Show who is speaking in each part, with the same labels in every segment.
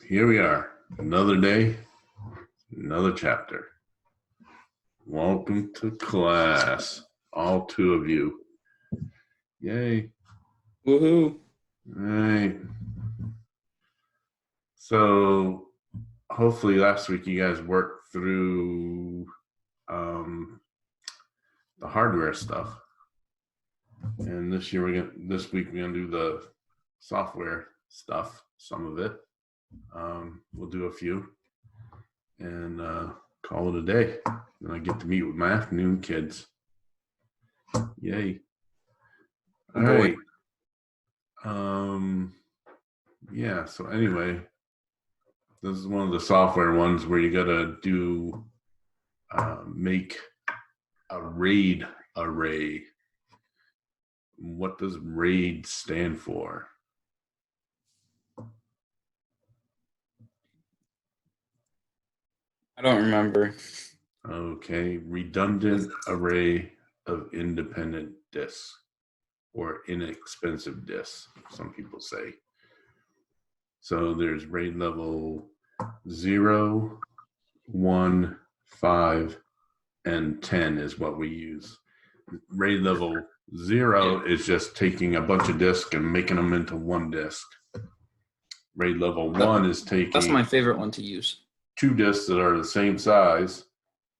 Speaker 1: Here we are, another day, another chapter. Welcome to class, all two of you. Yay.
Speaker 2: Woohoo.
Speaker 1: All right. So hopefully last week you guys worked through the hardware stuff. And this week we're gonna do the software stuff, some of it. We'll do a few and call it a day. And I get to meet with my afternoon kids. Yay. All right. Yeah, so anyway, this is one of the software ones where you gotta do make a RAID array. What does RAID stand for?
Speaker 2: I don't remember.
Speaker 1: Okay, redundant array of independent disks, or inexpensive disks, some people say. So there's RAID level 0, 1, 5, and 10 is what we use. RAID level 0 is just taking a bunch of disks and making them into one disk. RAID level 1 is taking...
Speaker 2: That's my favorite one to use.
Speaker 1: 2 disks that are the same size,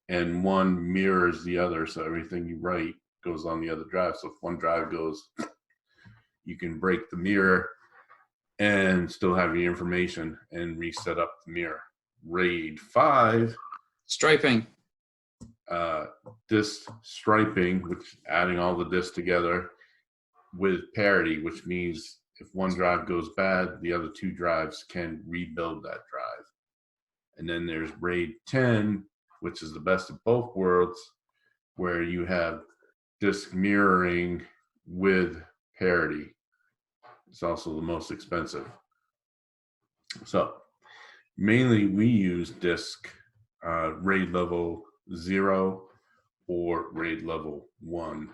Speaker 1: and one mirrors the other, so everything you write goes on the other drive. So if one drive goes, you can break the mirror and still have your information and reset up the mirror. RAID 5...
Speaker 2: Striping.
Speaker 1: Disk striping, which adding all the disks together with parity, which means if one drive goes bad, the other 2 drives can rebuild that drive. And then there's RAID 10, which is the best of both worlds, where you have disk mirroring with parity. It's also the most expensive. So mainly we use disk RAID level 0 or RAID level 1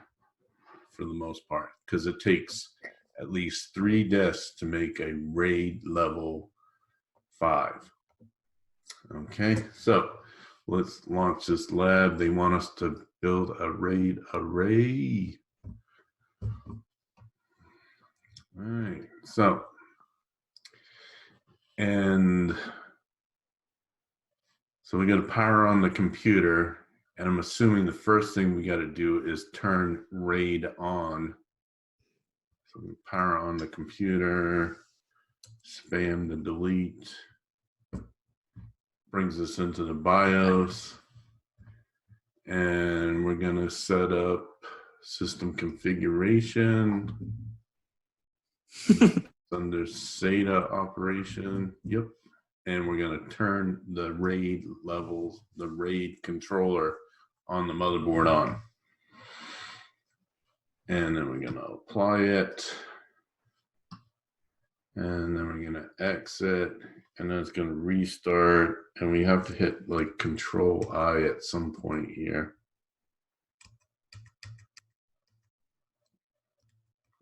Speaker 1: for the most part, because it takes at least 3 disks to make a RAID level 5. Okay, so let's launch this lab. They want us to build a RAID array. All right, so we got to power on the computer, and I'm assuming the first thing we got to do is turn RAID on. So we power on the computer, spam to delete, brings us into the BIOS, and we're going to set up system configuration. It's under SATA operation. Yep. And we're going to turn the RAID levels, the RAID controller on the motherboard on. And then we're going to apply it. And then we're going to exit. And then it's going to restart. And we have to hit like Control I at some point here.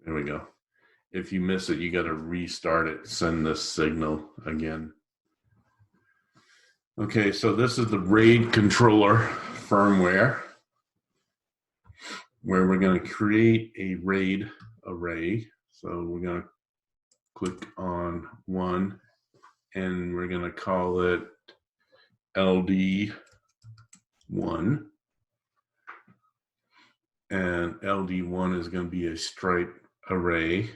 Speaker 1: There we go. If you miss it, you got to restart it, send this signal again. Okay, so this is the RAID controller firmware, where we're going to create a RAID array. So we're going to click on 1, and we're going to call it LD1. And LD1 is going to be a stripe array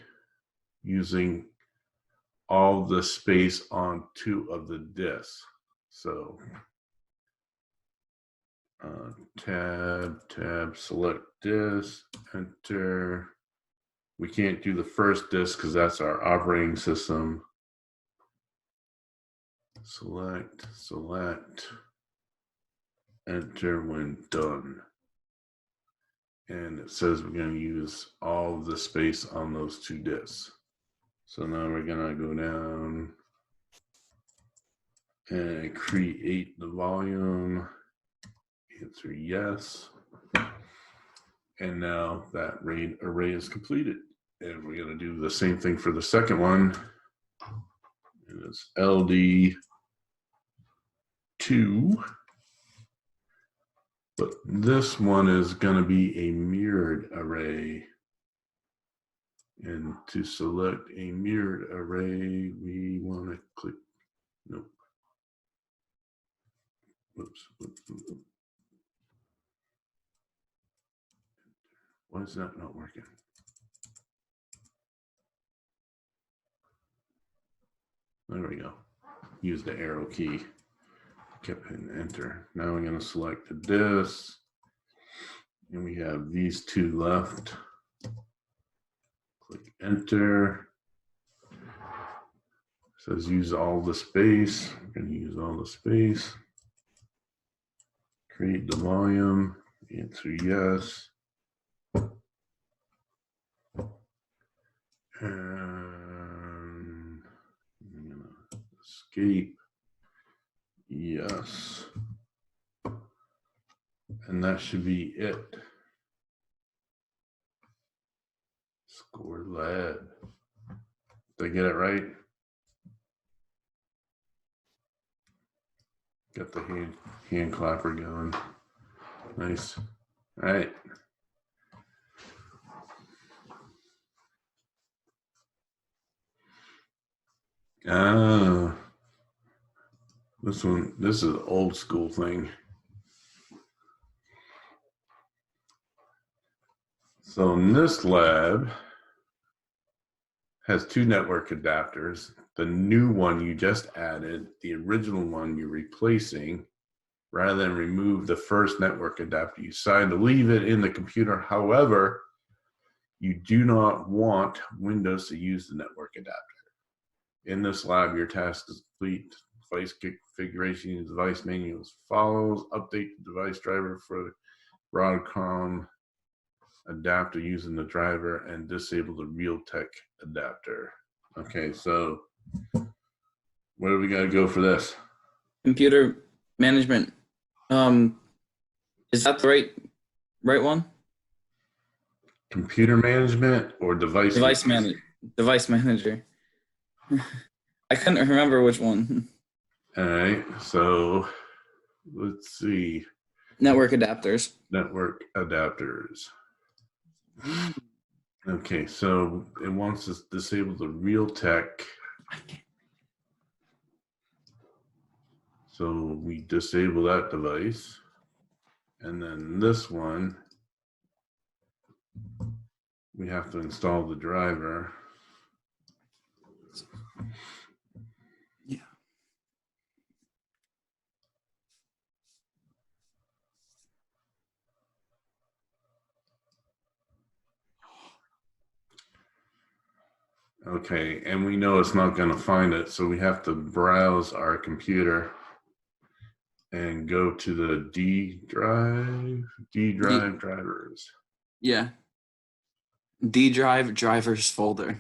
Speaker 1: using all the space on 2 of the disks. So tab, select disk, enter. We can't do the first disk because that's our operating system. Select, enter when done. And it says we're going to use all of the space on those 2 disks. So now we're going to go down and create the volume. Answer yes. And now that RAID array is completed. And we're going to do the same thing for the second one. And it's LD2. But this one is going to be a mirrored array. And to select a mirrored array, we want to click, nope. Whoops. Why is that not working? There we go. Use the arrow key. Kept hitting enter. Now I'm going to select this. And we have these two left. Click enter. It says use all the space. We're going to use all the space. Create the volume. Answer yes. And I'm going to escape. Yes. And that should be it. Score lab. Did I get it right? Got the hand clapper going. Nice. All right. This is an old school thing. So in this lab has two network adapters. The new one you just added, the original one you're replacing, rather than remove the first network adapter. You decided to leave it in the computer. However, you do not want Windows to use the network adapter. In this lab, your task is complete. Device configuration, device manual as follows. Update the device driver for the Broadcom adapter using the driver and disable the Realtek adapter. Okay, so where do we got to go for this?
Speaker 2: Computer management. Is that the right one?
Speaker 1: Computer management or device?
Speaker 2: Device manager. I couldn't remember which one.
Speaker 1: All right, so let's see.
Speaker 2: Network adapters.
Speaker 1: Network adapters. Okay, so it wants to disable the Realtek. So we disable that device. And then this one, we have to install the driver.
Speaker 2: Yeah.
Speaker 1: Okay, and we know it's not going to find it, so we have to browse our computer and go to the D drive drivers.
Speaker 2: Yeah. D drive drivers folder.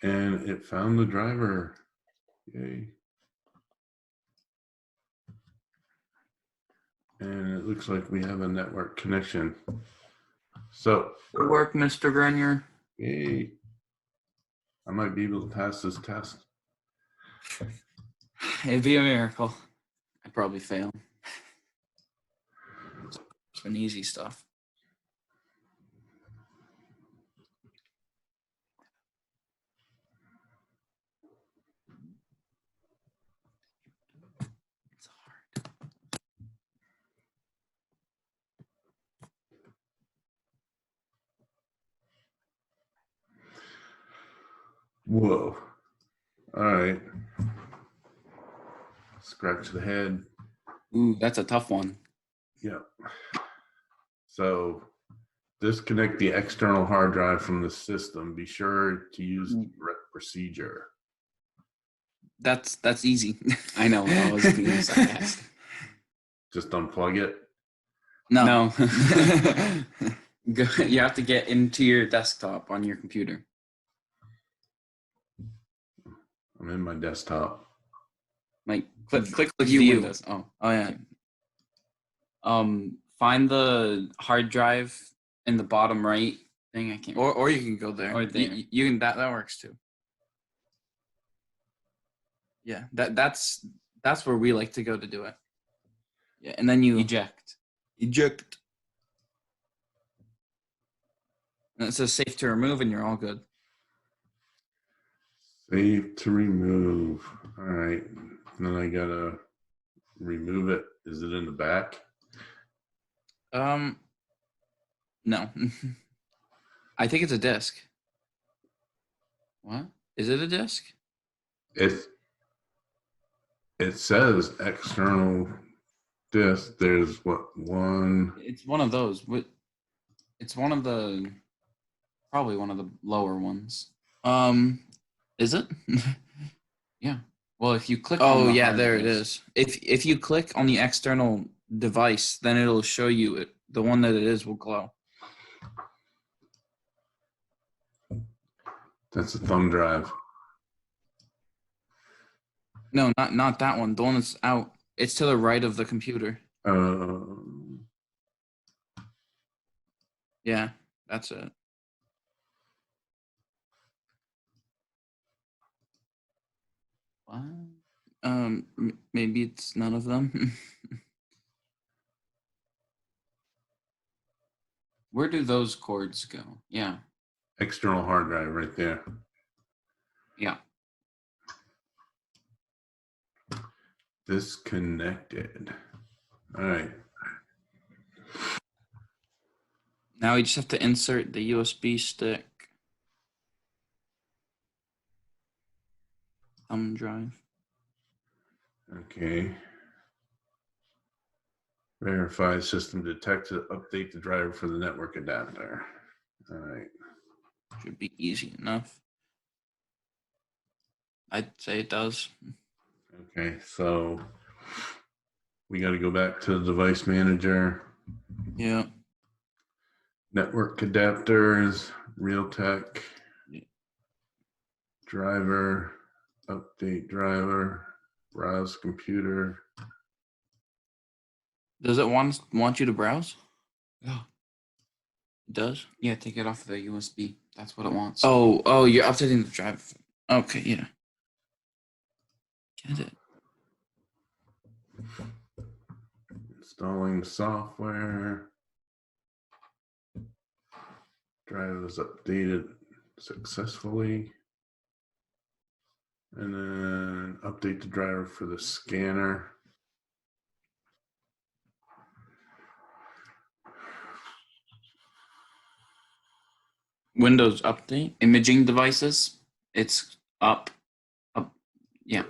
Speaker 1: And it found the driver. Yay. And it looks like we have a network connection. So
Speaker 2: Good work, Mr. Grenier.
Speaker 1: yay. I might be able to pass this test.
Speaker 2: It'd be a miracle. I'd probably fail. It's been easy stuff. It's hard.
Speaker 1: Whoa. All right. Scratch the head.
Speaker 2: Ooh, that's a tough one.
Speaker 1: Yeah. So disconnect the external hard drive from the system. Be sure to use the correct procedure.
Speaker 2: That's easy. I know. I was being sarcastic.
Speaker 1: Just unplug it.
Speaker 2: No. You have to get into your desktop on your computer.
Speaker 1: I'm in my desktop.
Speaker 2: Like click
Speaker 3: View
Speaker 2: view.
Speaker 3: Windows.
Speaker 2: Oh,
Speaker 3: Oh yeah.
Speaker 2: find the hard drive in the bottom right thing. I can't.
Speaker 3: Or you can go there.
Speaker 2: Or there.
Speaker 3: You can that works too. Yeah, that's where we like to go to do it.
Speaker 2: Yeah, and then you
Speaker 3: Eject.
Speaker 2: And it says safe to remove, and you're all good.
Speaker 1: Save to remove. All right. And then I gotta remove it. Is it in the back?
Speaker 2: No. I think it's a disk. What? Is it a disk?
Speaker 1: It says external disk. There's one.
Speaker 2: It's one of those. It's one of the, probably one of the lower ones. Is it? Yeah. Well, if you click.
Speaker 3: Oh
Speaker 2: on the
Speaker 3: yeah,
Speaker 2: hard
Speaker 3: there it
Speaker 2: disk-
Speaker 3: is.
Speaker 2: If you click on the external device, then it'll show you it. The one that it is will glow.
Speaker 1: That's a thumb drive.
Speaker 2: No, not that one. The one that's out. It's to the right of the computer. Yeah, that's it. What? Maybe it's none of them. Where do those cords go? Yeah.
Speaker 1: External hard drive right there.
Speaker 2: Yeah.
Speaker 1: Disconnected. All right.
Speaker 2: Now we just have to insert the USB stick. Thumb drive.
Speaker 1: Okay. Verify system detected. Update the driver for the network adapter. All right.
Speaker 2: Should be easy enough. I'd say it does.
Speaker 1: Okay. So we got to go back to the device manager.
Speaker 2: Yeah.
Speaker 1: Network adapters, Realtek,
Speaker 2: Yeah.
Speaker 1: driver, update driver, browse computer.
Speaker 2: Does it want you to browse?
Speaker 3: Yeah.
Speaker 2: It does?
Speaker 3: Yeah, take it off the USB. That's what it wants.
Speaker 2: Oh, you're updating the drive. Okay, yeah. Get it.
Speaker 1: Installing the software. Drive is updated successfully. And then update the driver for the scanner.
Speaker 2: Windows update. Imaging devices. It's up. Yeah.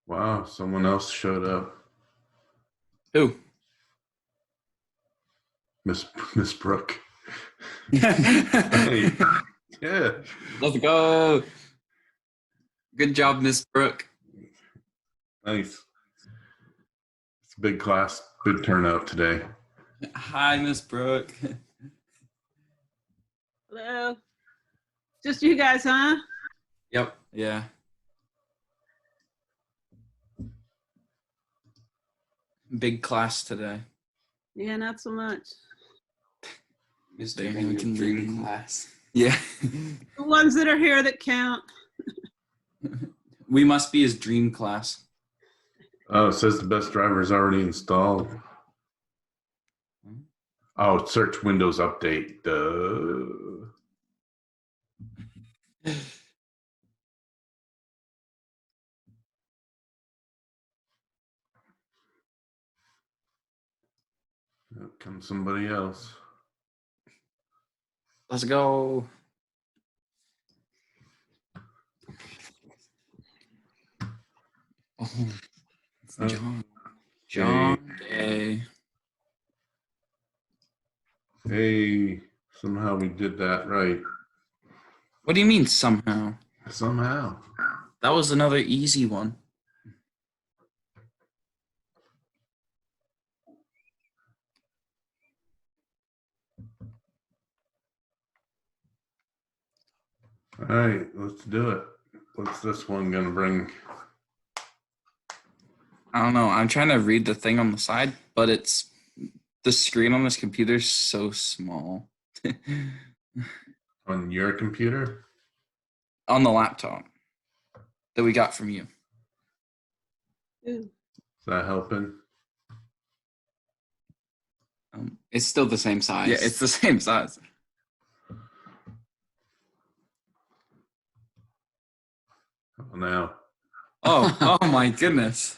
Speaker 1: Wow, someone else showed up.
Speaker 2: Who?
Speaker 1: Miss Brooke.
Speaker 2: Let's
Speaker 1: Yeah.
Speaker 2: go. Good job, Miss Brooke.
Speaker 1: Nice. It's a big class. Good turnout today.
Speaker 2: Hi, Miss Brooke.
Speaker 4: Hello. Just you guys, huh?
Speaker 2: Yep. Yeah. Big class today.
Speaker 4: Yeah, not so much.
Speaker 3: Mr.
Speaker 2: Hamilton
Speaker 3: Dream
Speaker 2: Lee.
Speaker 3: Class.
Speaker 2: Yeah.
Speaker 4: The ones that are here that count.
Speaker 2: We must be his dream class.
Speaker 1: Oh, it says the best driver is already installed. Oh, search Windows Update. Duh. Here comes somebody else.
Speaker 2: Let's go. Oh, it's
Speaker 1: Uh,
Speaker 2: John. John Day.
Speaker 1: Hey, somehow we did that right.
Speaker 2: What do you mean somehow?
Speaker 1: Somehow.
Speaker 2: That was another easy one.
Speaker 1: All right, let's do it. What's this one gonna bring?
Speaker 2: I don't know. I'm trying to read the thing on the side, but it's the screen on this computer is so small.
Speaker 1: On your computer?
Speaker 2: On the laptop that we got from you.
Speaker 4: Ooh.
Speaker 1: Is that helping?
Speaker 2: It's still the same size.
Speaker 3: Yeah, it's the same size.
Speaker 1: Oh, now.
Speaker 3: Oh my goodness.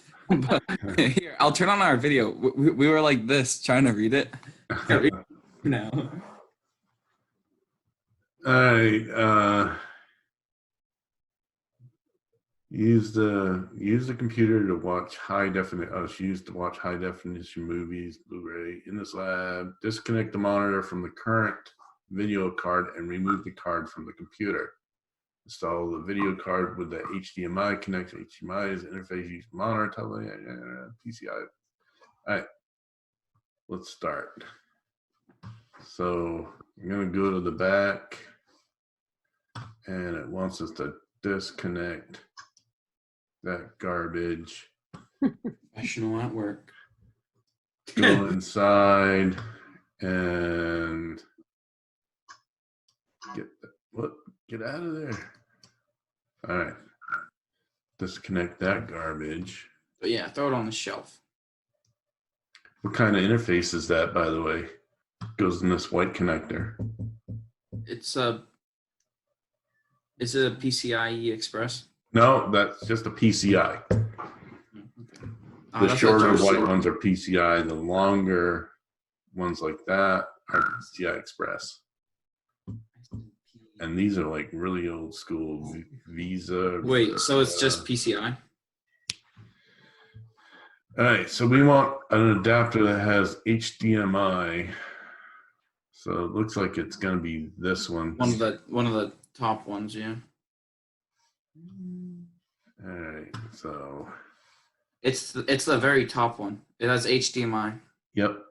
Speaker 3: Here, I'll turn on our video. We were like this trying to read it. No.
Speaker 1: All right. Use the computer to watch high definition. Oh, it's used to watch high definition movies, Blu-ray in this lab. Disconnect the monitor from the current video card and remove the card from the computer. Install the video card with the HDMI. Connect to HDMI's interface. Use monitor, television, PCI. All right, let's start. So I'm gonna go to the back, and it wants us to disconnect that garbage.
Speaker 2: Professional at work.
Speaker 1: Go inside and get out of there. All right. Disconnect that garbage.
Speaker 2: But yeah, throw it on the shelf.
Speaker 1: What kind of interface is that, by the way? Goes in this white connector.
Speaker 2: Is it a PCIe Express?
Speaker 1: No, that's just a PCI.
Speaker 2: Okay.
Speaker 1: The shorter white ones are PCI. The longer ones like that are PCI Express. And these are like really old school Visa.
Speaker 2: Wait, so it's just PCI?
Speaker 1: All right, so we want an adapter that has HDMI. So it looks like it's going to be this one.
Speaker 2: One of the top ones, yeah.
Speaker 1: All right, so
Speaker 2: It's the very top one. It has HDMI.
Speaker 1: yep.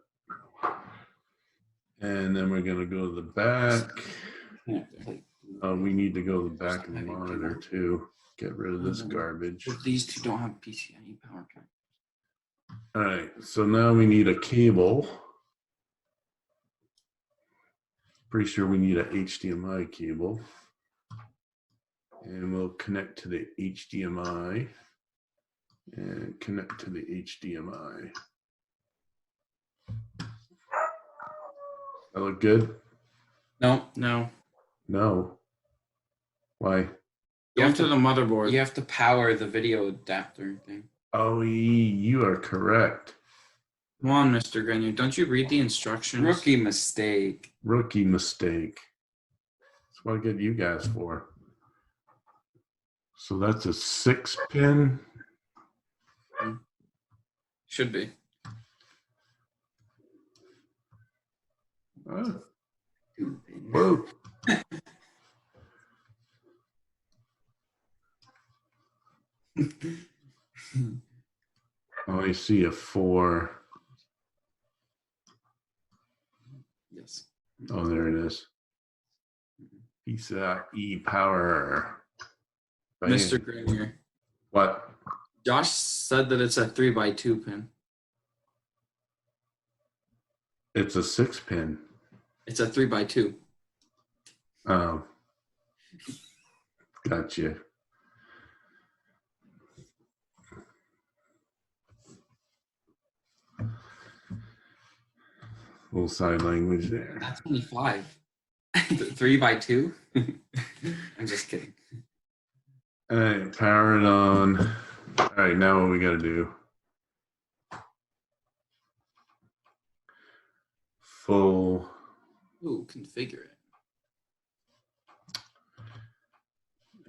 Speaker 1: And then we're going to go to the back. We need to go to the back of the monitor too. Get rid of this garbage.
Speaker 2: But these two don't have PCIe power connectors.
Speaker 1: All right, so now we need a cable. Pretty sure we need a HDMI cable. And we'll connect to the HDMI and connect to the HDMI. That look good?
Speaker 2: No.
Speaker 1: No. Why?
Speaker 2: Go to the motherboard. You have to power the video adapter thing.
Speaker 1: Oh, you are correct.
Speaker 2: Come on, Mr. Grenier. Don't you read the instructions?
Speaker 3: Rookie mistake.
Speaker 1: Rookie mistake. That's what I get you guys for. So that's a 6-pin.
Speaker 2: Should be.
Speaker 1: Oh. Whoa. Oh, I see a 4.
Speaker 2: Yes.
Speaker 1: Oh, there it is. PCIe power. Bam.
Speaker 2: Mr. Grenier.
Speaker 1: What?
Speaker 2: Josh said that it's a 3x2 pin.
Speaker 1: It's a 6-pin.
Speaker 2: It's a 3x2.
Speaker 1: Oh. Gotcha. Little side language there.
Speaker 2: That's only 5. 3x2? I'm just kidding.
Speaker 1: All right, power it on. All right, now what we got to do? Full.
Speaker 2: Ooh, configure it.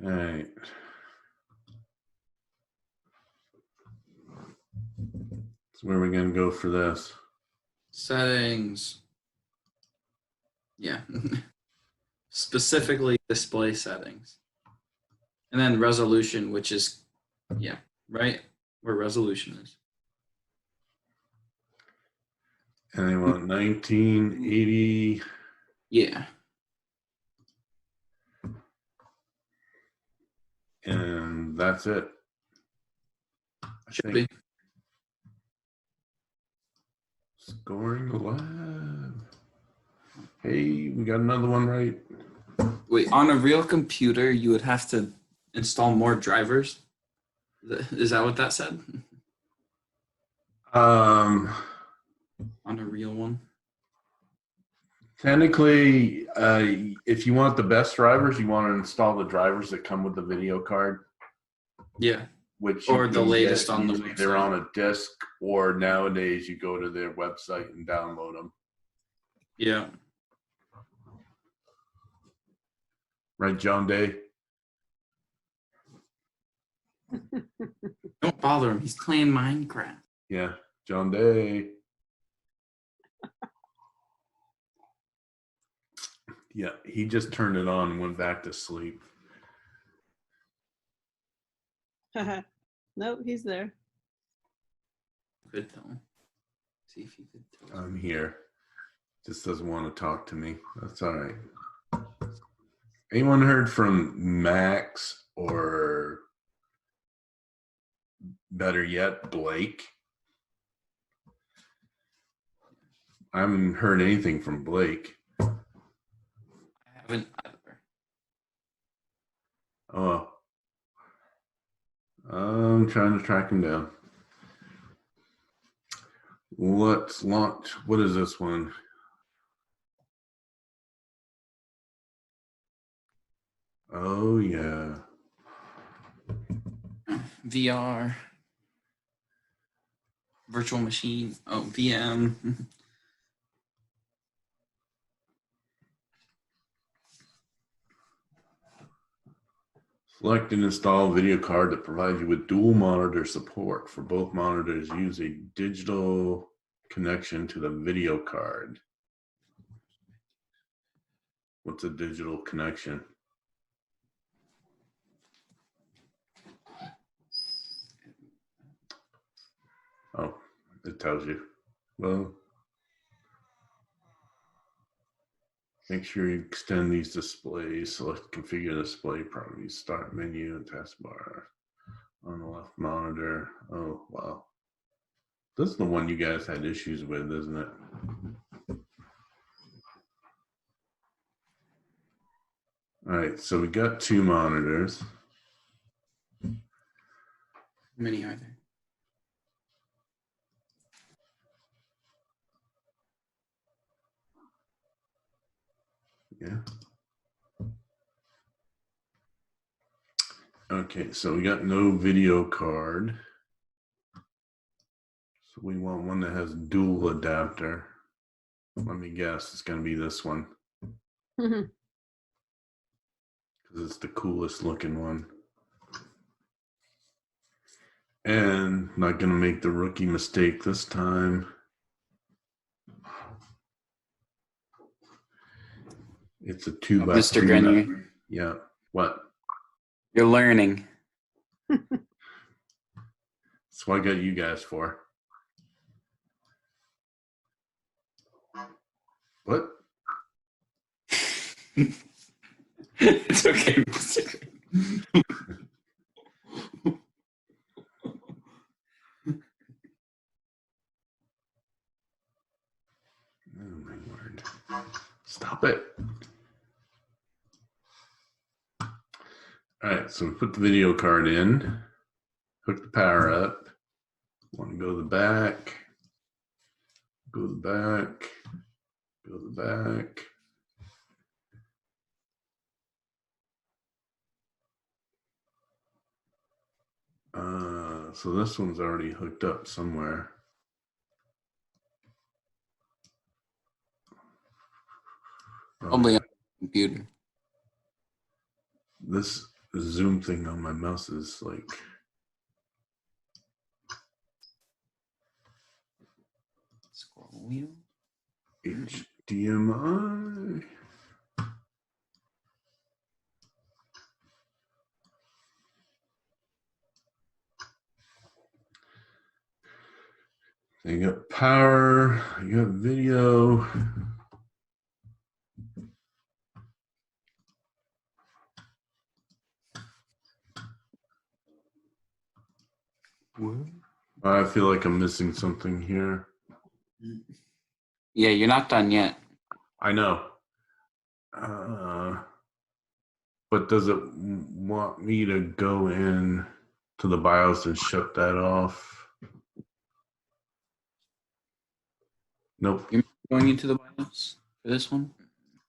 Speaker 1: All right. So where are we going to go for this?
Speaker 2: Settings. Yeah. Specifically display settings. And then resolution, which is, yeah, right where resolution is.
Speaker 1: And they want 1980.
Speaker 2: Yeah.
Speaker 1: And that's it. I
Speaker 3: Should
Speaker 1: think.
Speaker 3: be.
Speaker 1: Scoring lab. Hey, we got another one right.
Speaker 3: Wait, on a real computer, you would have to install more drivers. Is that what that said?
Speaker 1: Um,
Speaker 3: On a real one?
Speaker 1: technically, if you want the best drivers, you want to install the drivers that come with the video card,
Speaker 3: Yeah.
Speaker 1: which
Speaker 3: Or
Speaker 1: you
Speaker 3: the
Speaker 1: can
Speaker 3: latest
Speaker 1: get
Speaker 3: on the
Speaker 1: either
Speaker 3: website.
Speaker 1: on a disc or nowadays you go to their website and download them.
Speaker 3: Yeah.
Speaker 1: Right, John Day?
Speaker 3: Don't bother him. He's playing Minecraft.
Speaker 1: Yeah, John Day. Yeah, he just turned it on and went back to sleep.
Speaker 4: Nope, he's there.
Speaker 3: Good though. See if he could tell us.
Speaker 1: I'm here. Just doesn't want to talk to me. That's all right. Anyone heard from Max or better yet, Blake? I haven't heard anything from Blake.
Speaker 3: I haven't either.
Speaker 1: Oh, I'm trying to track him down. Let's launch. What is this one? Oh, yeah.
Speaker 3: VR. Virtual machine. Oh, VM.
Speaker 1: Select and install a video card that provides you with dual monitor support. For both monitors, use a digital connection to the video card. What's a digital connection? Oh, it tells you. Well, make sure you extend these displays. Select configure display properties, start menu, and taskbar on the left monitor. Oh, wow. This is the one you guys had issues with, isn't it? All right, so we got two monitors.
Speaker 3: How many are there?
Speaker 1: Yeah. Okay, so we got no video card. So we want one that has dual adapter. Let me guess, it's going to be this one because it's the coolest looking one. And not going to make the rookie mistake this time. It's a 2x3.
Speaker 3: Mr. Grenier.
Speaker 1: Yeah. What?
Speaker 3: You're learning.
Speaker 1: That's what I got you guys for. What?
Speaker 3: It's okay, Mr. Grenier.
Speaker 1: Oh my word. Stop it. All right, so we put the video card in, hook the power up. Want to go to the back, go to the back, go to the back. So this one's already hooked up somewhere.
Speaker 3: Probably on the computer.
Speaker 1: This zoom thing on my mouse is like
Speaker 3: Scroll wheel.
Speaker 1: HDMI. You got power, you got video. I feel like I'm missing something here.
Speaker 2: Yeah, you're not done yet.
Speaker 1: I know. But does it want me to go in to the BIOS and shut that off? Nope.
Speaker 2: You're going into the BIOS for this one?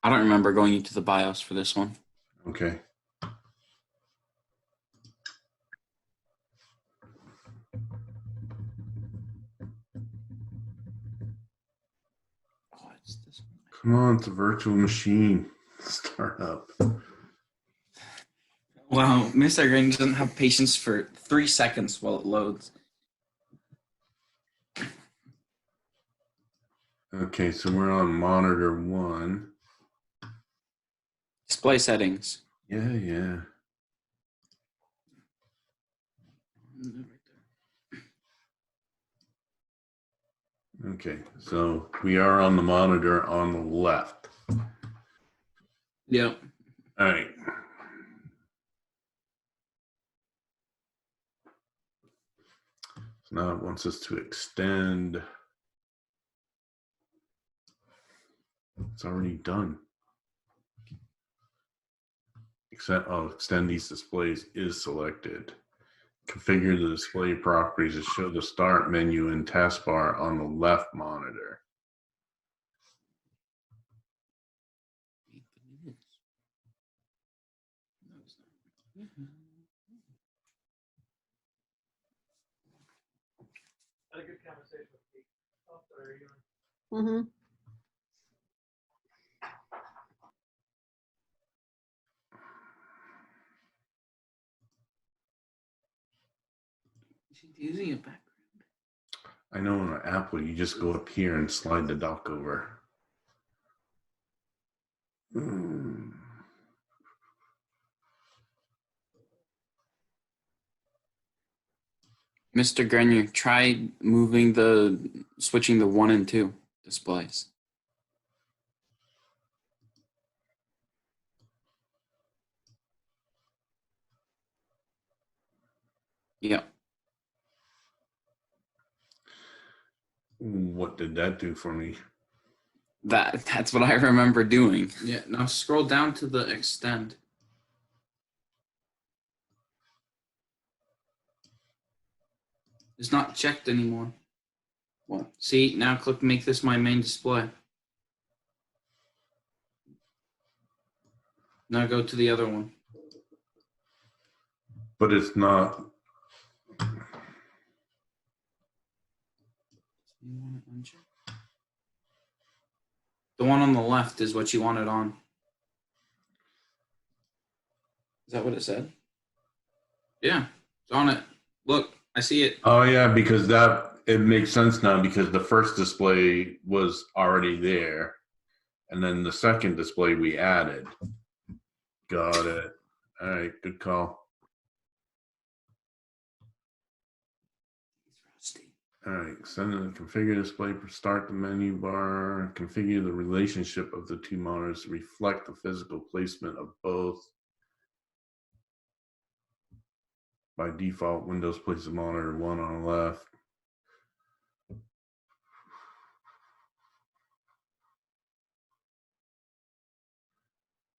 Speaker 2: I don't remember going into the BIOS for this one.
Speaker 1: Okay.
Speaker 2: Oh, it's this one.
Speaker 1: Come on, it's a virtual machine. Start up.
Speaker 3: Wow, Mr. Green doesn't have patience for 3 seconds while it loads.
Speaker 1: Okay, so we're on monitor 1.
Speaker 2: Display settings.
Speaker 1: Yeah. Okay, so we are on the monitor on the left.
Speaker 2: Yep.
Speaker 1: All right. So now it wants us to extend. It's already done. Extend these displays is selected. Configure the display properties to show the start menu and taskbar on the left monitor.
Speaker 4: Mm-hmm.
Speaker 2: Using a background.
Speaker 1: I know on Apple, you just go up here and slide the dock over.
Speaker 2: Mr. Grenier, try switching the 1 and 2 displays. Yep.
Speaker 1: What did that do for me?
Speaker 2: That's what I remember doing. Yeah, now scroll down to the extend. It's not checked anymore. What? See, now click make this my main display. Now go to the other one.
Speaker 1: But it's not.
Speaker 2: You want it unchecked? The one on the left is what you want it on. Is that what it said? Yeah, it's on it. Look, I see it.
Speaker 1: Oh yeah, because it makes sense now because the first display was already there, and then the second display we added. Got it. All right, good call. All right, send and configure display. Start the menu bar. Configure the relationship of the two monitors to reflect the physical placement of both. By default, Windows places monitor 1 on the left. I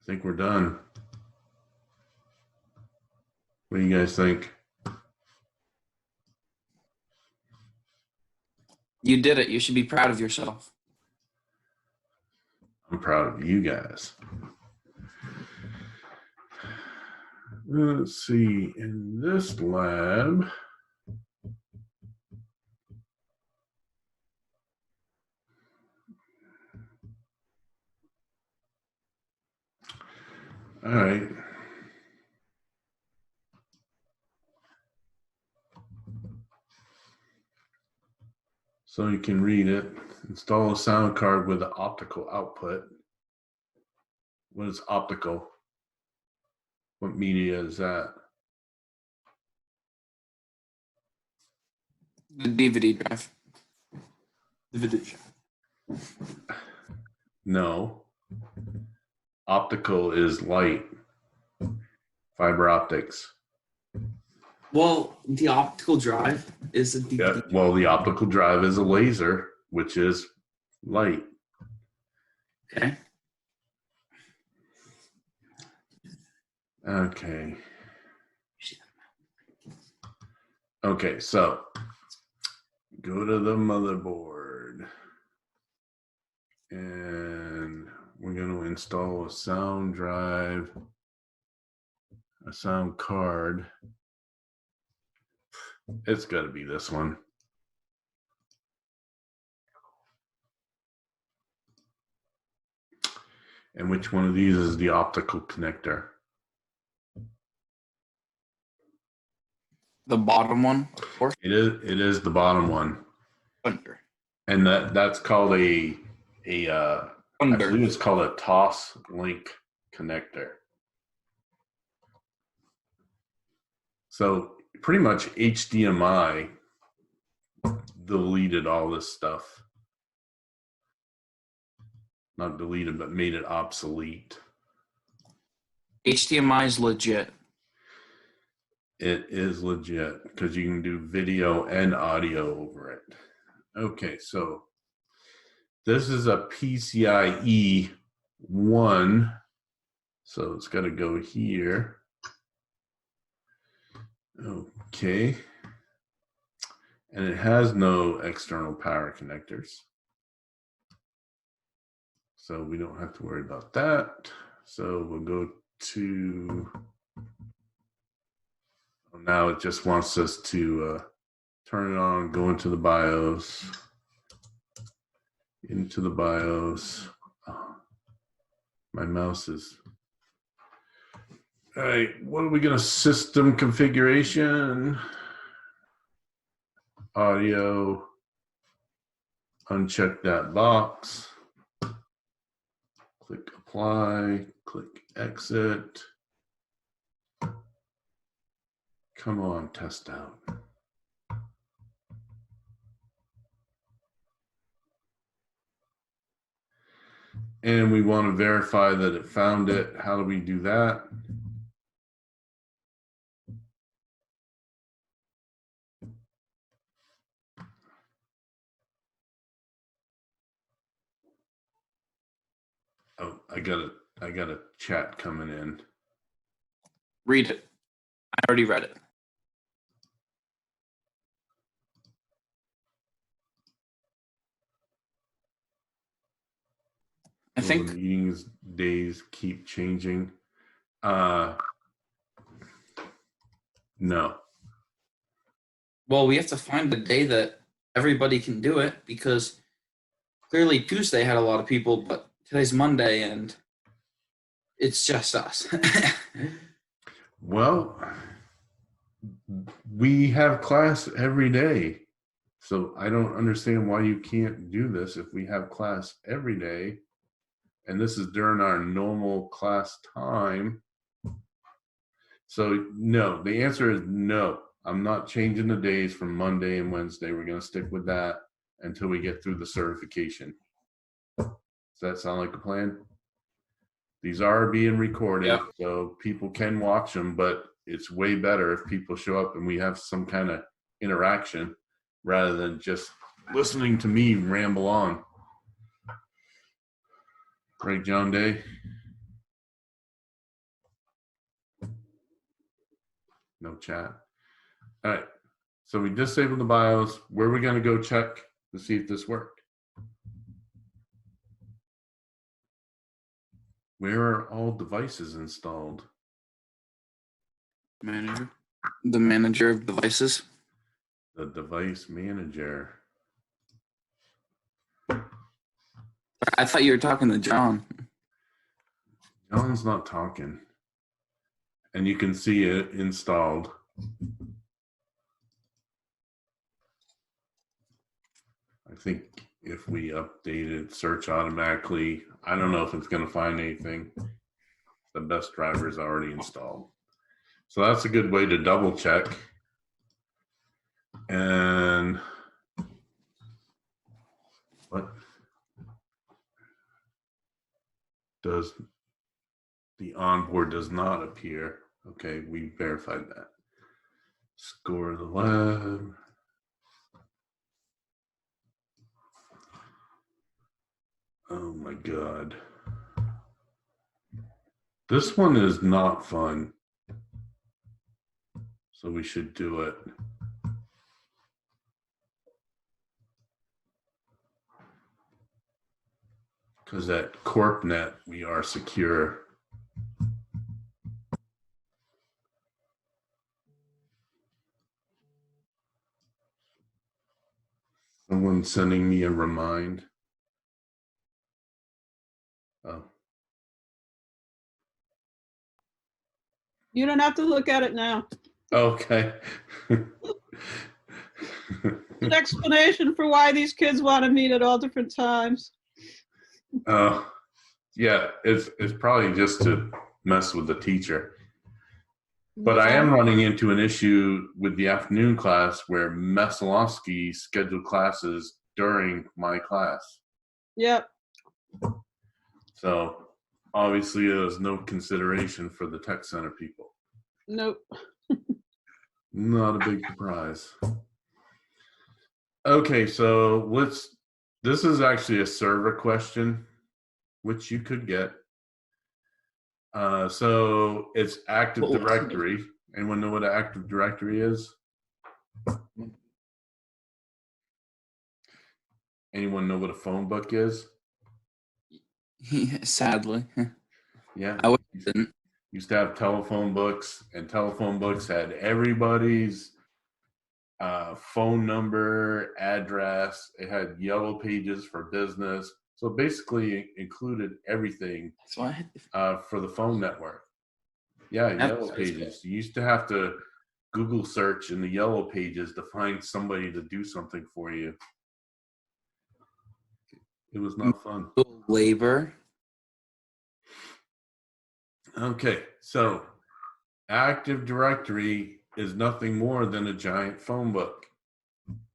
Speaker 1: think we're done. What do you guys think?
Speaker 2: You did it. You should be proud of yourself.
Speaker 1: I'm proud of you guys. Let's see, in this lab, all right. So you can read it. Install a sound card with an optical output. What is optical? What media is that?
Speaker 2: The DVD drive. DVD drive.
Speaker 1: No. Optical is light. Fiber optics.
Speaker 3: Well, the optical drive is a
Speaker 1: Yeah. Well, the optical drive is a laser, which is light.
Speaker 3: Okay.
Speaker 1: Okay. Okay, so go to the motherboard and we're going to install a sound drive, a sound card. It's got to be this one. And which one of these is the optical connector?
Speaker 2: The bottom one, of course.
Speaker 1: It is the bottom one.
Speaker 2: Thunder.
Speaker 1: And that's called I
Speaker 2: Thunder.
Speaker 1: believe it's called a TOS link connector. So pretty much HDMI deleted all this stuff. Not deleted, but made it obsolete.
Speaker 2: HDMI is legit.
Speaker 1: It is legit because you can do video and audio over it. Okay, so this is a PCIe 1. So it's got to go here. Okay. And it has no external power connectors. So we don't have to worry about that. So we'll go to, now it just wants us to turn it on, go into the BIOS, Oh, my mouse is, all right, what are we gonna, system configuration, audio, uncheck that box, click apply, click exit. Come on, test out. And we want to verify that it found it. How do we do that? Oh, I got a chat coming in.
Speaker 2: Read it. I already read it. I
Speaker 1: Will
Speaker 2: think
Speaker 1: the meetings days keep changing? No.
Speaker 2: well, we have to find a day that everybody can do it because clearly Tuesday had a lot of people, but today's Monday and it's just us.
Speaker 1: Well, we have class every day. So I don't understand why you can't do this if we have class every day. And this is during our normal class time. So no, the answer is no. I'm not changing the days from Monday and Wednesday. We're going to stick with that until we get through the certification. Does that sound like a plan? These are being recorded,
Speaker 2: Yep.
Speaker 1: so people can watch them, but it's way better if people show up and we have some kind of interaction rather than just listening to me ramble on. Right, John Day? No chat. All right. So we disabled the BIOS. Where are we going to go check to see if this worked? Where are all devices installed?
Speaker 2: Manager. The manager of devices.
Speaker 1: The device manager.
Speaker 2: I thought you were talking to John.
Speaker 1: John's not talking. And you can see it installed. I think if we update it, search automatically, I don't know if it's going to find anything. The best driver is already installed. So that's a good way to double check. And what does the onboard does not appear? Okay, we verified that. Score of the lab. Oh my God. This one is not fun. So we should do it. Because at CorpNet, we are secure. Someone's sending me a remind. Oh,
Speaker 4: You don't have to look at it now.
Speaker 1: okay.
Speaker 4: An explanation for why these kids want to meet at all different times.
Speaker 1: Yeah, it's probably just to mess with the teacher. But I am running into an issue with the afternoon class where Mesolowski scheduled classes during my class.
Speaker 4: Yep.
Speaker 1: So obviously there's no consideration for the tech center people.
Speaker 4: Nope.
Speaker 1: Not a big surprise. Okay, so this is actually a server question, which you could get. So it's Active Directory. Anyone know what an Active Directory is? Anyone know what a phone book is?
Speaker 3: Sadly.
Speaker 1: Yeah.
Speaker 3: I didn't.
Speaker 1: Used to have telephone books, and telephone books had everybody's phone number, address. It had yellow pages for business. So basically included everything
Speaker 3: So I had
Speaker 1: for the phone network. Yeah, yellow pages. You used to have to Google search in the yellow pages to find somebody to do something for you. It was not fun.
Speaker 3: labor.
Speaker 1: Okay, so Active Directory is nothing more than a giant phone book.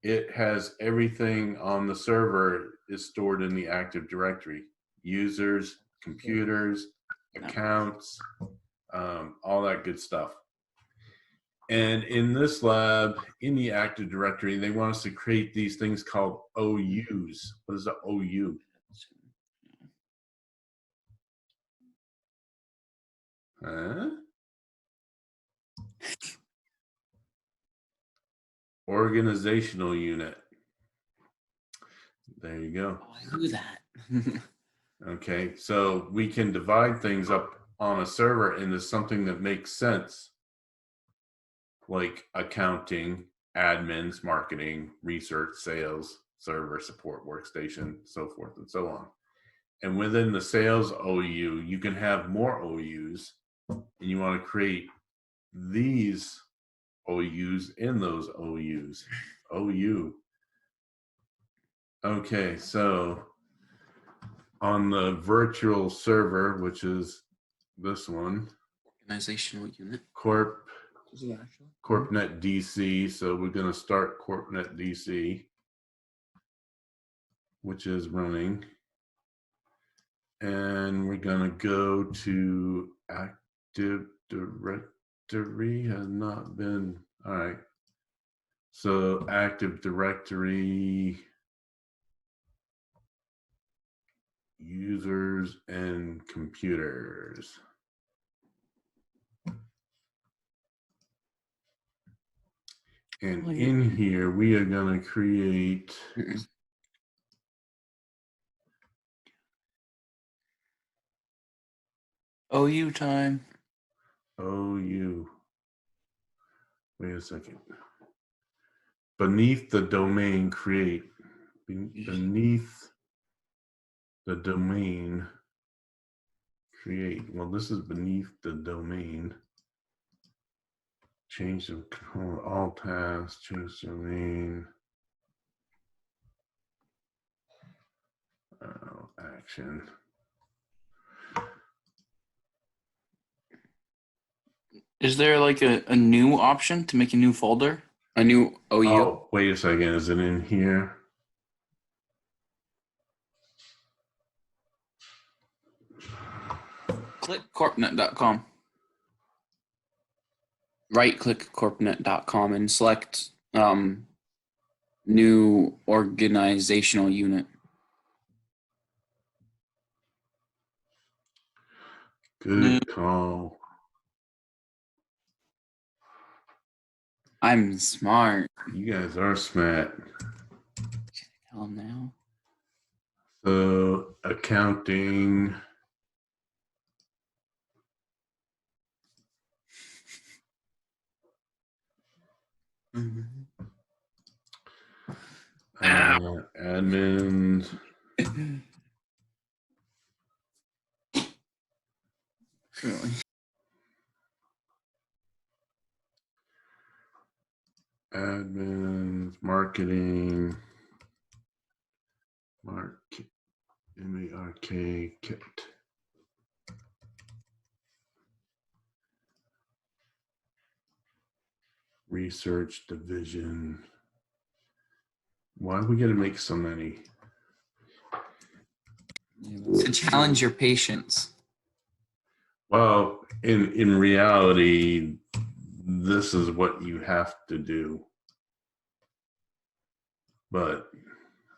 Speaker 1: It has everything on the server is stored in the Active Directory. Users, computers, accounts, all that good stuff. And in this lab, in the Active Directory, they want us to create these things called OUs. What is an OU? Huh? Organizational unit. There you go.
Speaker 3: Oh, I knew that.
Speaker 1: Okay, so we can divide things up on a server into something that makes sense, like accounting, admins, marketing, research, sales, server, support, workstation, so forth and so on. And within the sales OU, you can have more OUs, and you want to create these OUs in those OUs. OU. Okay, so on the virtual server, which is this one,
Speaker 3: Organizational unit.
Speaker 1: CorpNet DC. So we're going to start CorpNet DC, which is running. And we're going to go to Active Directory. Has not been. All right. So Active Directory, users and computers. And in here, we are going to create
Speaker 3: OU time.
Speaker 1: OU. Wait a second. Beneath the domain create. Beneath the domain create. Well, this is beneath the domain. Change the control, all tasks, change domain. Action.
Speaker 3: Is there like a new option to make a new folder? A new OU?
Speaker 1: Oh, wait a second. Is it in here?
Speaker 3: Click corpnet.com. right-click corpnet.com and select new organizational unit.
Speaker 1: Good call.
Speaker 3: I'm smart.
Speaker 1: You guys are smart.
Speaker 3: Tell them now.
Speaker 1: So accounting. Admins.
Speaker 3: Really?
Speaker 1: Admins, marketing, M-A-R-K, kit. Research division. Why do we gotta make so many?
Speaker 3: To challenge your patience.
Speaker 1: Well, in reality, this is what you have to do. But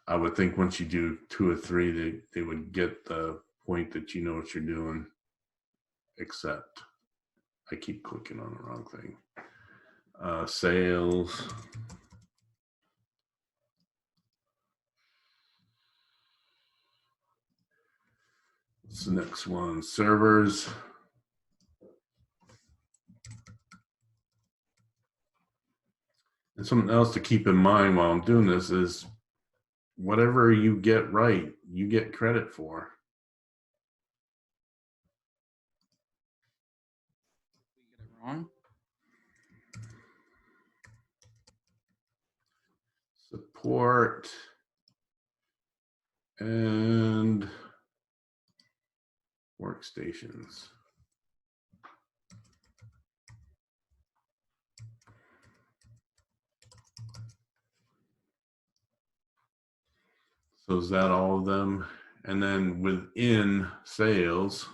Speaker 1: I would think once you do 2 or 3, they would get the point that you know what you're doing. Except I keep clicking on the wrong thing. Sales. What's the next one? Servers. And something else to keep in mind while I'm doing this is whatever you get right, you get credit for.
Speaker 3: We get it wrong.
Speaker 1: Support and workstations. So is that all of them? And then within sales,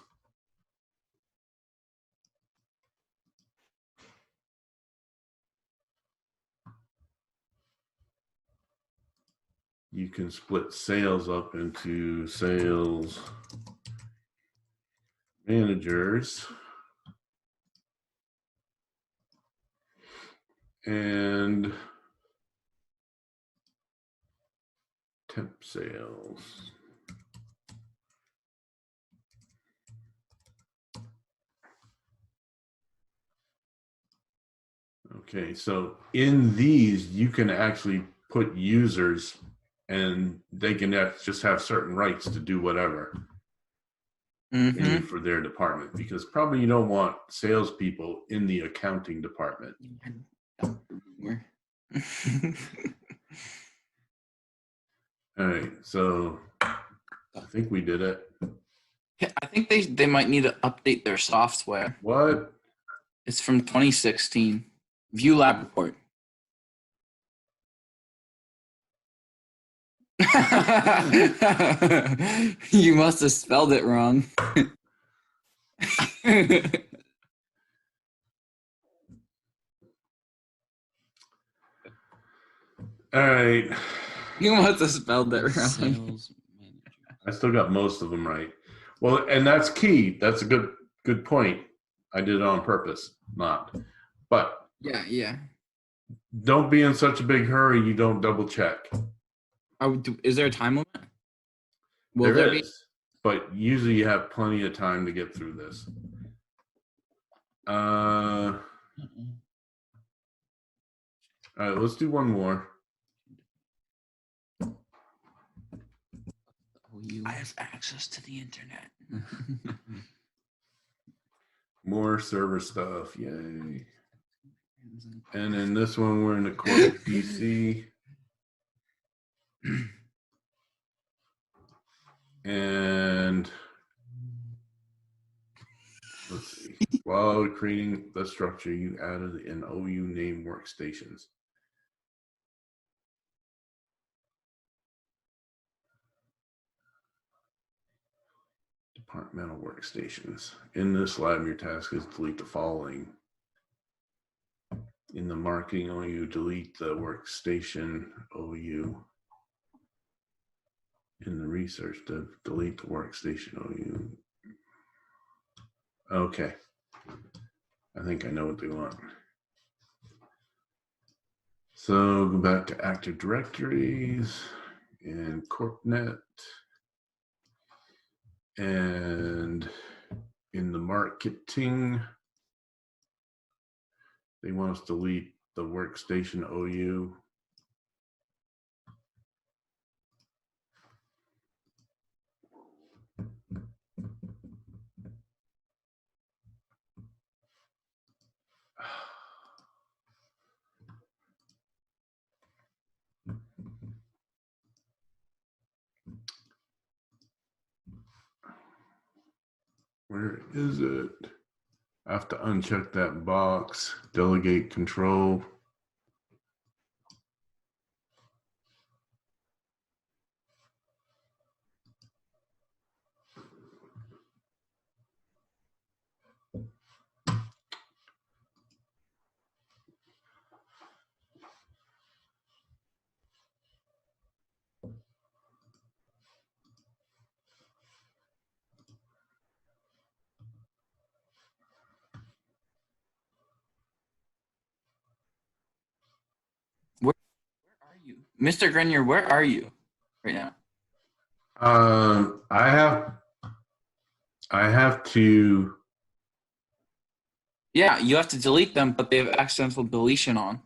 Speaker 1: you can split sales up into sales managers and temp sales. Okay, so in these, you can actually put users and they can just have certain rights to do whatever for their department, because probably you don't want salespeople in the accounting department. All right, so I think we did it.
Speaker 3: I think they might need to update their software.
Speaker 1: What?
Speaker 3: It's from 2016. View lab report. You must have spelled it wrong.
Speaker 1: All right.
Speaker 3: You must have spelled it wrong.
Speaker 2: Sales manager.
Speaker 1: I still got most of them right. Well, and that's key. That's a good point. I did it on purpose, not. But
Speaker 3: Yeah.
Speaker 1: don't be in such a big hurry you don't double check.
Speaker 3: Is there a time limit?
Speaker 1: There is, but usually you have plenty of time to get through this. All right, let's do one more.
Speaker 3: I have access to the internet.
Speaker 1: More server stuff, yay. And in this one, we're in the corporate PC. And let's see. While creating the structure, you added an OU name workstations. Departmental workstations. In this lab, your task is delete the following. In the marketing OU, delete the workstation OU. In the research, delete the workstation OU. Okay. I think I know what they want. So go back to Active Directories and CorpNet. And in the marketing, they want us to delete the workstation OU. Where is it? I have to uncheck that box, delegate control.
Speaker 3: Where are you, Mr. Grenier? Where are you right now?
Speaker 1: I have to.
Speaker 3: Yeah, you have to delete them, but they have accidental deletion on.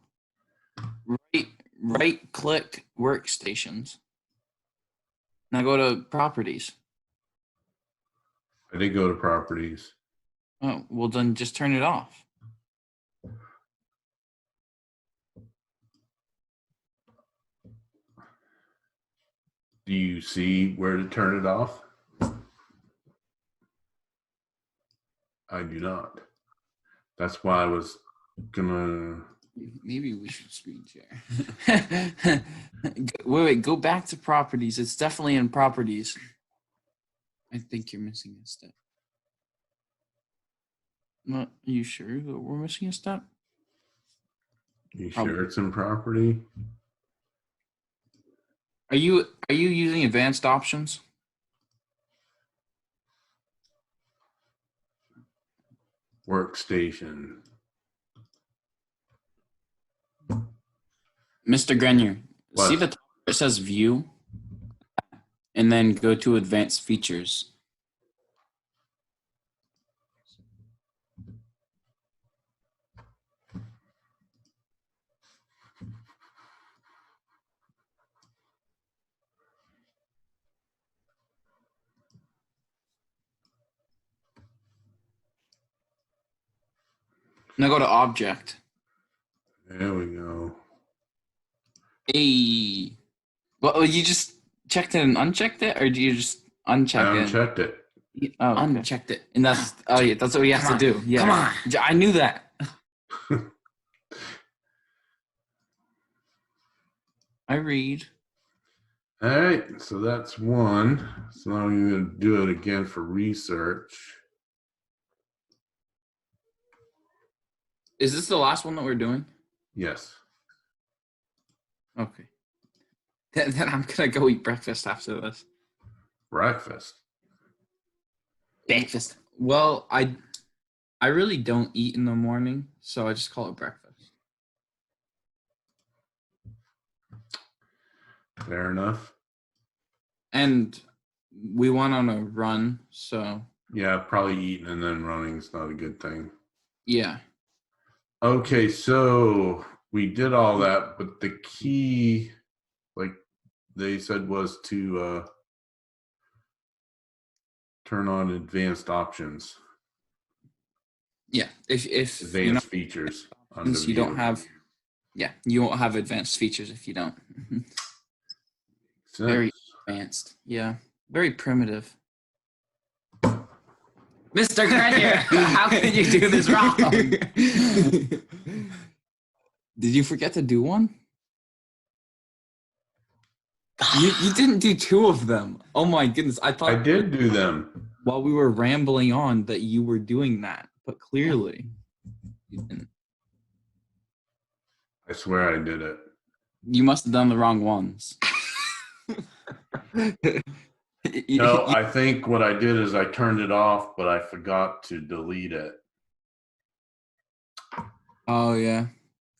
Speaker 3: Right click workstations. Now go to properties.
Speaker 1: I did go to properties.
Speaker 3: Oh, well then just turn it off.
Speaker 1: Do you see where to turn it off? I do not. That's why I was gonna.
Speaker 3: Maybe we should screen share. Wait, go back to properties. It's definitely in properties. I think you're missing a step. Are you sure that we're missing a step?
Speaker 1: You sure it's in property?
Speaker 3: Are you using advanced options?
Speaker 1: Workstation.
Speaker 3: Mr. Grenier,
Speaker 1: What?
Speaker 3: see the top where it says view, and then go to advanced features. Now go to object.
Speaker 1: There we go.
Speaker 3: Hey, well, you just checked it and unchecked it, or do you just uncheck
Speaker 1: I
Speaker 3: it?
Speaker 1: unchecked it.
Speaker 3: Oh, okay. Unchecked it, and that's yeah, that's what we have to do. Yeah, come on, I knew that. I read.
Speaker 1: All right, so that's one. So now I'm going to do it again for research.
Speaker 3: Is this the last one that we're doing?
Speaker 1: Yes.
Speaker 3: Okay. Then I'm gonna go eat breakfast after this.
Speaker 1: Breakfast.
Speaker 3: Breakfast. Well, I really don't eat in the morning, so I just call it breakfast.
Speaker 1: Fair enough.
Speaker 3: And we went on a run, so
Speaker 1: Yeah, probably eating and then running is not a good thing.
Speaker 3: yeah.
Speaker 1: Okay, so we did all that, but the key, like they said, was to turn on advanced options.
Speaker 3: Yeah. If
Speaker 1: Advanced features. On the
Speaker 3: you don't
Speaker 1: view.
Speaker 3: have, yeah, you won't have advanced features if you don't.
Speaker 1: Sense.
Speaker 3: Very advanced. Yeah. Very primitive. Mr. Grenier, how could you do this wrong? Did you forget to do one? You didn't do two of them. Oh my goodness. I thought
Speaker 1: I did do them.
Speaker 3: while we were rambling on that you were doing that, but clearly you didn't.
Speaker 1: I swear I did it.
Speaker 3: You must have done the wrong ones.
Speaker 1: No, I think what I did is I turned it off, but I forgot to delete it.
Speaker 3: Oh yeah,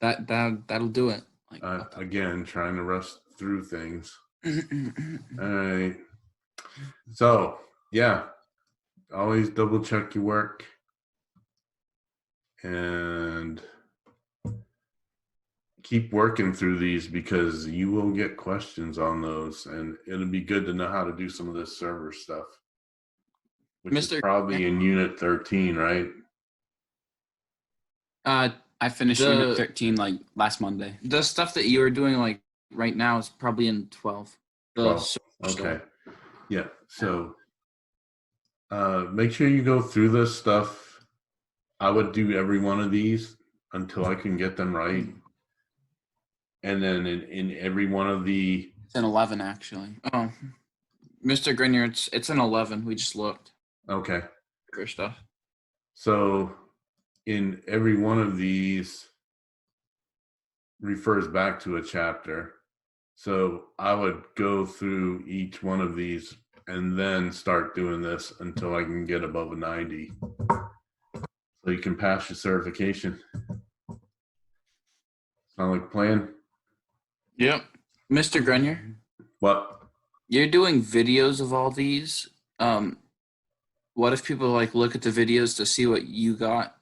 Speaker 3: that'll do it. Like,
Speaker 1: Again, trying to rush through things. All right. So, yeah, always double check your work. And keep working through these because you will get questions on those. And it'll be good to know how to do some of this server stuff. Which is
Speaker 3: Mr.
Speaker 1: probably in Unit 13, right?
Speaker 3: I finished Unit 13 like last Monday. The stuff that you are doing like right now is probably in 12. The
Speaker 1: 12.
Speaker 3: server
Speaker 1: Okay.
Speaker 3: stuff.
Speaker 1: Yeah. So make sure you go through this stuff. I would do every one of these until I can get them right. And then in every one of the
Speaker 3: It's an 11 actually. Oh, Mr. Grenier, it's an 11. We just looked
Speaker 1: okay.
Speaker 3: for stuff.
Speaker 1: So in every one of these refers back to a chapter. So I would go through each one of these and then start doing this until I can get above a 90. So you can pass your certification. Sound like a plan?
Speaker 3: Yep. Mr. Grenier,
Speaker 1: What?
Speaker 3: you're doing videos of all these. What if people like look at the videos to see what you got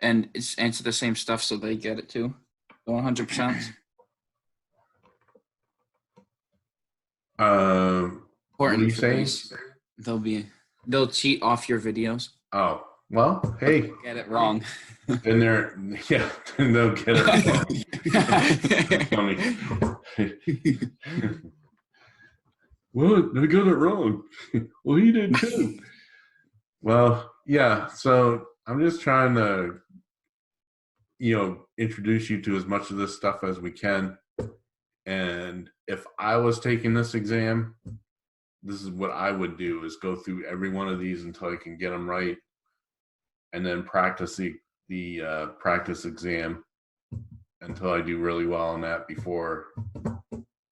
Speaker 3: and it's answer the same stuff so they get it too? 100%.
Speaker 1: What are
Speaker 3: Important
Speaker 1: you
Speaker 3: for
Speaker 1: saying?
Speaker 3: these. They'll cheat off your videos.
Speaker 1: Oh, well, hey,
Speaker 3: Get it wrong.
Speaker 1: then then they'll get it wrong. Funny. What? I got it wrong. Well, he did too. Well, yeah. So I'm just trying to, introduce you to as much of this stuff as we can. And if I was taking this exam, this is what I would do: is go through every one of these until I can get them right, and then practice the practice exam until I do really well on that before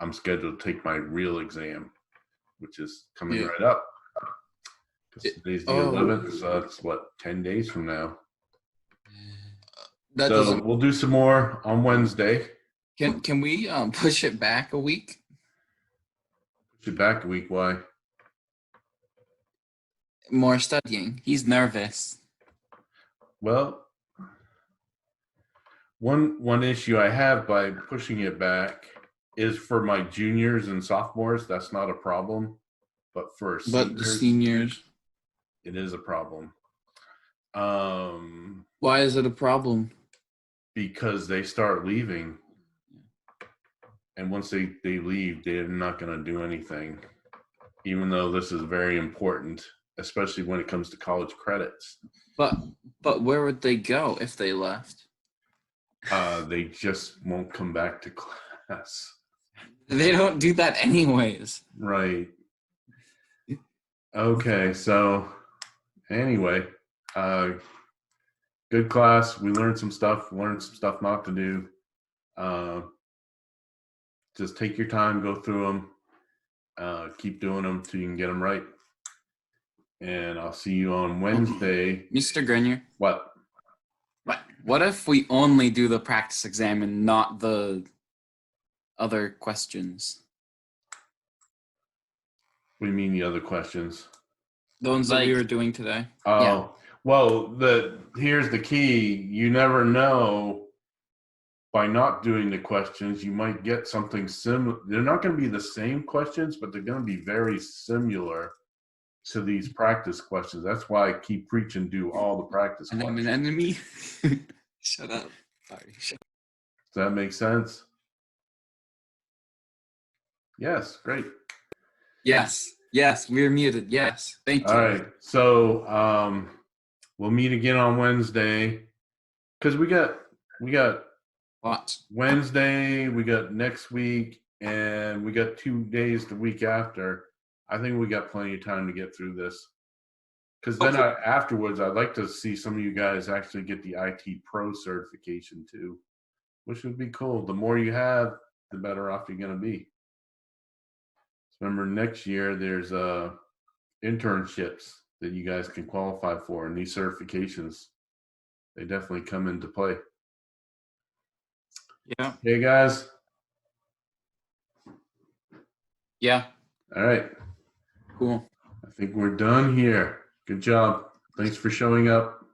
Speaker 1: I'm scheduled to take my real exam, which is coming right up. Because today's the 11th, so that's 10 days from now. So we'll do some more on Wednesday.
Speaker 3: Can we push it back a week?
Speaker 1: Push it back a week. Why?
Speaker 3: More studying. He's nervous.
Speaker 1: Well, one issue I have by pushing it back is for my juniors and sophomores. That's not a problem, but for
Speaker 3: the seniors,
Speaker 1: it is a problem.
Speaker 3: Why is it a problem?
Speaker 1: Because they start leaving, and once they leave, they're not going to do anything, even though this is very important, especially when it comes to college credits.
Speaker 3: But where would they go if they left?
Speaker 1: They just won't come back to class.
Speaker 3: They don't do that anyways.
Speaker 1: Right. Okay, so anyway, good class. We learned some stuff not to do. Just take your time, go through them, keep doing them till you can get them right. And I'll see you on Wednesday.
Speaker 3: Mr. Grenier.
Speaker 1: What?
Speaker 3: What if we only do the practice exam and not the other questions?
Speaker 1: What do you mean the other questions?
Speaker 3: The ones that we were doing today.
Speaker 1: Oh,
Speaker 3: Yeah.
Speaker 1: Well, here's the key. You never know. By not doing the questions, you might get something similar. They're not going to be the same questions, but they're going to be very similar to these practice questions. That's why I keep preaching, do all the practice
Speaker 3: And I'm
Speaker 1: questions.
Speaker 3: an enemy. Shut up. Sorry.
Speaker 1: Does that make sense? Yes, great.
Speaker 3: Yes. We're muted. Yes. Thank you.
Speaker 1: All right. So we'll meet again on Wednesday. Because we got
Speaker 3: What?
Speaker 1: Wednesday, we got next week, and we got 2 days the week after. I think we got plenty of time to get through this. Because then afterwards, I'd like to see some of you guys actually get the IT Pro certification too. which would be cool. The more you have, the better off you're going to be. Remember, next year there's internships that you guys can qualify for, and these certifications, they definitely come into play.
Speaker 3: Yeah.
Speaker 1: Hey guys.
Speaker 3: Yeah.
Speaker 1: All right.
Speaker 3: Cool.
Speaker 1: I think we're done here. Good job. Thanks for showing up.